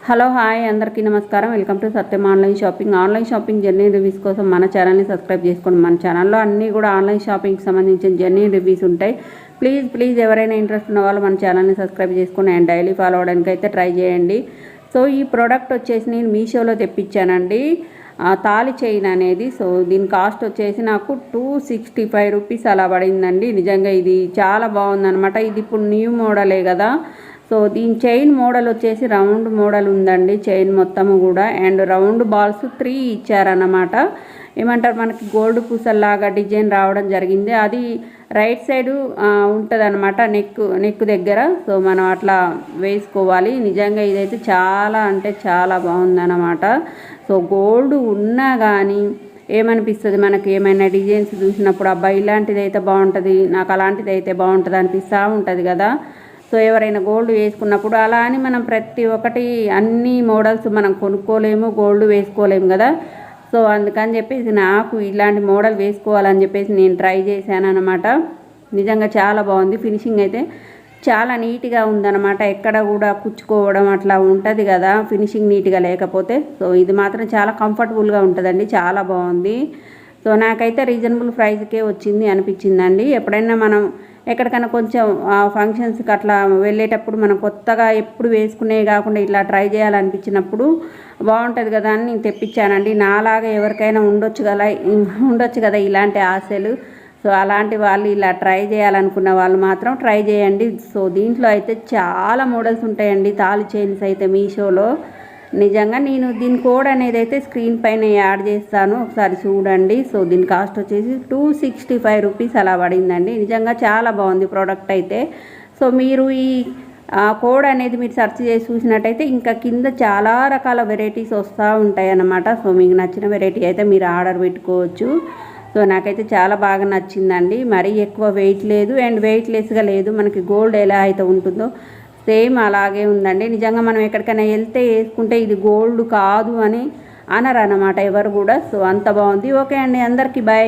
Hello hi అందరికీ నమస్కారం. Welcome to Satyam online shopping. Online shopping journey reviews కోసం మన ఛానల్ని సబ్స్క్రైబ్ చేసుకోండి. మన ఛానల్లో అన్నీ కూడా ఆన్లైన్ షాపింగ్కి సంబంధించిన జర్నీ రివ్యూస్ ఉంటాయి. ప్లీజ్ ఎవరైనా ఇంట్రెస్ట్ ఉన్న వాళ్ళు మన ఛానల్ని సబ్స్క్రైబ్ చేసుకుని అండ్ డైలీ ఫాలో అవడానికి అయితే ట్రై చేయండి. సో ఈ ప్రోడక్ట్ వచ్చేసి నేను మీషోలో తెప్పించానండి. తాళి చైన్ అనేది. సో దీని కాస్ట్ వచ్చేసి నాకు 265 రూపీస్ అలా పడిందండి. నిజంగా ఇది చాలా బాగుందనమాట. ఇది ఇప్పుడు న్యూ మోడలే కదా. సో దీని చైన్ మోడల్ వచ్చేసి రౌండ్ మోడల్ ఉందండి. చైన్ మొత్తము కూడా అండ్ రౌండ్ బాల్స్ 3 ఇచ్చారన్నమాట. ఏమంటారు, మనకి గోల్డ్ పూసల్లాగా డిజైన్ రావడం జరిగింది. అది రైట్ సైడు ఉంటుంది అనమాట, నెక్ దగ్గర. సో మనం అట్లా వేసుకోవాలి. నిజంగా ఇదైతే చాలా అంటే చాలా బాగుందన్నమాట. సో గోల్డ్ ఉన్నా కానీ ఏమనిపిస్తుంది, మనకి ఏమైనా డిజైన్స్ చూసినప్పుడు అబ్బాయి ఇలాంటిది అయితే బాగుంటుంది, నాకు అలాంటిది అయితే బాగుంటుంది అనిపిస్తూ ఉంటుంది కదా. సో ఎవరైనా గోల్డ్ వేసుకున్నప్పుడు అలా అని మనం ప్రతి ఒక్కటి అన్ని మోడల్స్ మనం కొనుక్కోలేము, గోల్డ్ వేసుకోలేము కదా. సో అందుకని చెప్పేసి నాకు ఇలాంటి మోడల్ వేసుకోవాలని చెప్పేసి నేను ట్రై చేశాను అనమాట. నిజంగా చాలా బాగుంది. ఫినిషింగ్ అయితే చాలా నీట్గా ఉందన్నమాట. ఎక్కడ కూడా కుచ్చుకోవడం అట్లా ఉంటుంది కదా ఫినిషింగ్ నీట్గా లేకపోతే. సో ఇది మాత్రం చాలా కంఫర్టబుల్గా ఉంటుందండి, చాలా బాగుంది. సో నాకైతే రీజనబుల్ ప్రైస్కే వచ్చింది అనిపించిందండి. ఎప్పుడైనా మనం ఎక్కడికైనా కొంచెం ఫంక్షన్స్కి అట్లా వెళ్ళేటప్పుడు మనం కొత్తగా ఎప్పుడు వేసుకునే కాకుండా ఇట్లా ట్రై చేయాలనిపించినప్పుడు బాగుంటుంది కదా అని నేను తెప్పించానండి. నాలాగా ఎవరికైనా ఉండొచ్చు కదా ఇలాంటి ఆశలు. సో అలాంటి వాళ్ళు ఇలా ట్రై చేయాలనుకున్న వాళ్ళు మాత్రం ట్రై చేయండి. సో దీంట్లో అయితే చాలా మోడల్స్ ఉంటాయండి, తాళి చైన్స్ అయితే మీషోలో. నిజంగా నేను దీని కోడ్ అనేది అయితే స్క్రీన్ పైన యాడ్ చేస్తాను, ఒకసారి చూడండి. సో దీని కాస్ట్ వచ్చేసి 265 రూపీస్ అలా పడిందండి. నిజంగా చాలా బాగుంది ప్రోడక్ట్ అయితే. సో మీరు ఈ కోడ్ అనేది మీరు సెర్చ్ చేసి చూసినట్టయితే ఇంకా కింద చాలా రకాల వెరైటీస్ వస్తూ ఉంటాయి అన్నమాట. సో మీకు నచ్చిన వెరైటీ అయితే మీరు ఆర్డర్ పెట్టుకోవచ్చు. సో నాకైతే చాలా బాగా నచ్చిందండి. మరీ ఎక్కువ వెయిట్ లేదు అండ్ వెయిట్లెస్గా లేదు. మనకి గోల్డ్ ఎలా అయితే ఉంటుందో సేమ్ అలాగే ఉందండి. నిజంగా మనం ఎక్కడికైనా వెళ్తే వేసుకుంటే ఇది గోల్డ్ కాదు అని అనరు అన్నమాట ఎవరు కూడా. సో అంత బాగుంది. ఓకే అండి, అందరికీ బాయ్.